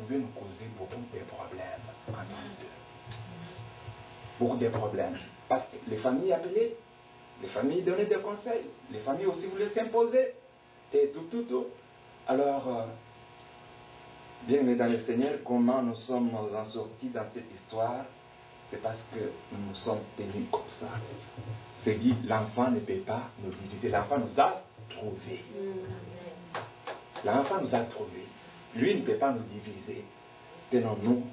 pouvait nous causer beaucoup de problèmes entre nous deux. Beaucoup de problèmes. Parce que les familles appelaient, les familles donnaient des conseils, les familles aussi voulaient s'imposer, et tout. Alors, bien aimés dans le Seigneur, comment nous sommes en sortis dans cette histoire? C'est parce que nous nous sommes tenus comme ça. C'est dit, l'enfant ne peut pas nous diviser. L'enfant nous a trouvés. L'enfant nous a trouvés. Lui ne peut pas nous diviser. Tenons-nous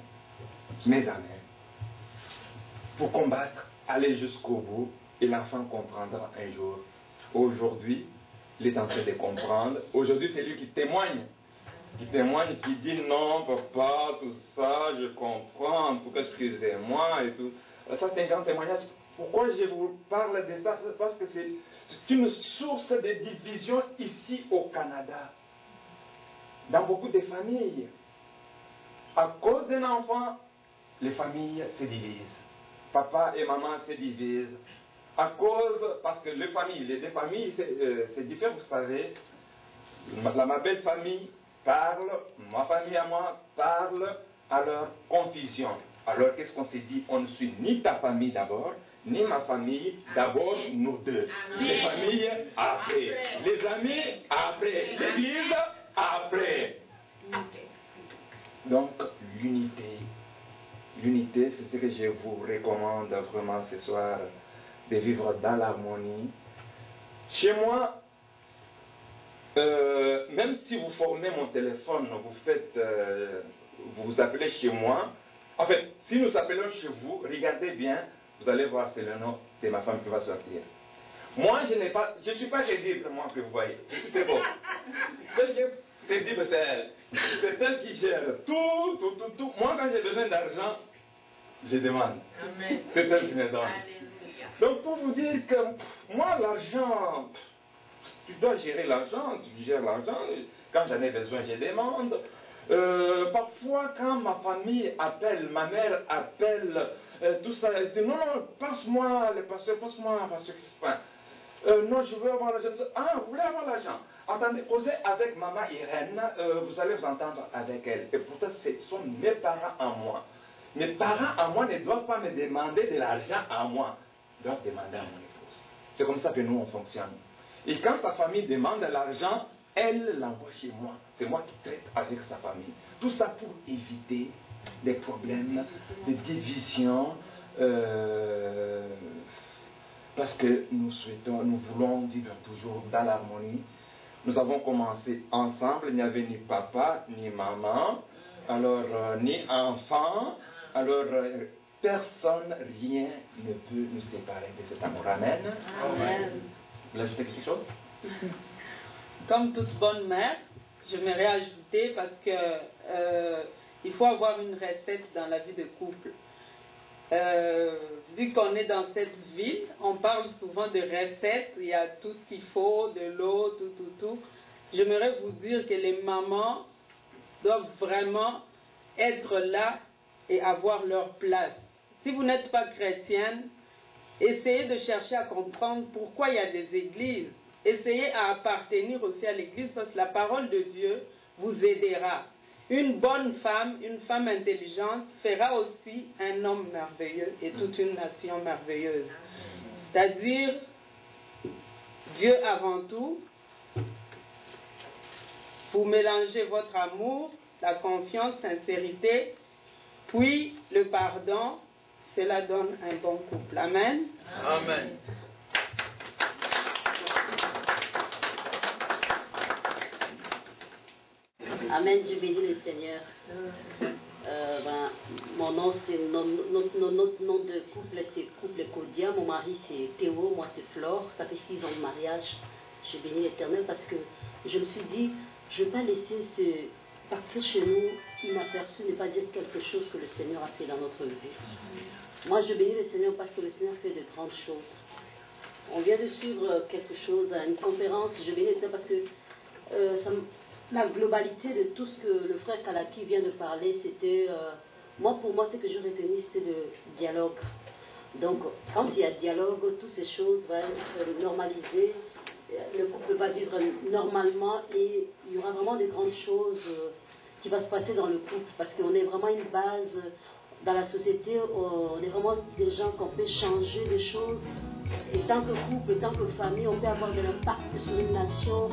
main à main pour combattre, aller jusqu'au bout, et l'enfant comprendra un jour. Aujourd'hui, il est en train de comprendre. Aujourd'hui, c'est lui qui témoigne. Qui dit non, papa, tout ça, je comprends, en tout cas, excusez-moi et tout. Ça, c'est un grand témoignage. Pourquoi je vous parle de ça? Parce que c'est une source de division ici au Canada. Dans beaucoup de familles. À cause d'un enfant, les familles se divisent. Papa et maman se divisent. Parce que les deux familles, c'est différent, vous savez. Ma belle famille parle, ma famille à moi parle, alors confusion. Alors qu'est-ce qu'on s'est dit? On ne suit ni ta famille d'abord, ni ma famille, d'abord nous deux. Amen. Les familles après, les amis après, l'église après. Donc l'unité. L'unité, c'est ce que je vous recommande vraiment ce soir, de vivre dans l'harmonie. Chez moi, même si vous formez mon téléphone, vous appelez chez moi. En fait, si nous appelons chez vous, regardez bien, vous allez voir, c'est le nom de ma femme qui va sortir. Moi, je ne suis pas crédible, moi, que vous voyez. Je suis très beau. Crédible, c'est elle. C'est elle qui gère tout. Moi, quand j'ai besoin d'argent, je demande. Amen. C'est elle qui me donne. Alléluia. Donc, pour vous dire que moi, l'argent, tu dois gérer l'argent, tu gères l'argent. Quand j'en ai besoin, je demande. Parfois, quand ma famille appelle, ma mère appelle, tout ça, elle dit non, passe-moi le pasteur, passe-moi, pasteur Crispin. Non, je veux avoir l'argent. Ah, vous voulez avoir l'argent? Attendez, causez avec maman Irène, vous allez vous entendre avec elle. Et pourtant, ce sont mes parents à moi. Mes parents à moi ne doivent pas me demander de l'argent à moi. Ils doivent demander à mon épouse. C'est comme ça que nous, on fonctionne. Et quand sa famille demande l'argent, elle l'envoie chez moi. C'est moi qui traite avec sa famille. Tout ça pour éviter des problèmes, des divisions, parce que nous voulons vivre toujours dans l'harmonie. Nous avons commencé ensemble, il n'y avait ni papa, ni maman, alors ni enfant, alors personne, rien ne peut nous séparer de cet amour. Amen. Amen. Vous voulez ajouter quelque chose? Comme toute bonne mère, j'aimerais ajouter parce que il faut avoir une recette dans la vie de couple. Vu qu'on est dans cette ville, on parle souvent de recettes, il y a tout ce qu'il faut, de l'eau, tout. J'aimerais vous dire que les mamans doivent vraiment être là et avoir leur place. Si vous n'êtes pas chrétienne, essayez de chercher à comprendre pourquoi il y a des églises. Essayez à appartenir aussi à l'église parce que la parole de Dieu vous aidera. Une bonne femme, une femme intelligente, fera aussi un homme merveilleux et toute une nation merveilleuse. C'est-à-dire, Dieu avant tout, vous mélangez votre amour, la confiance, sincérité, puis le pardon, cela donne un bon couple. Amen. Amen. Amen, je bénis le Seigneur. Mon nom, c'est notre nom de couple, c'est couple Kodia. Mon mari, c'est Théo, moi, c'est Flore. Ça fait 6 ans de mariage. Je bénis l'Éternel parce que je me suis dit, je ne vais pas laisser partir chez nous inaperçu, ne pas dire quelque chose que le Seigneur a fait dans notre vie. Moi, je bénis le Seigneur parce que le Seigneur fait de grandes choses. On vient de suivre quelque chose, une conférence. Je bénis le Seigneur parce que la globalité de tout ce que le frère Kalaki vient de parler, c'était, pour moi, ce que je retenais, c'était le dialogue. Donc, quand il y a dialogue, toutes ces choses vont être normalisées, le couple va vivre normalement et il y aura vraiment de grandes choses qui va se passer dans le couple, parce qu'on est vraiment une base dans la société, on est vraiment des gens qu'on peut changer des choses. Et tant que couple, tant que famille, on peut avoir de l'impact sur une nation.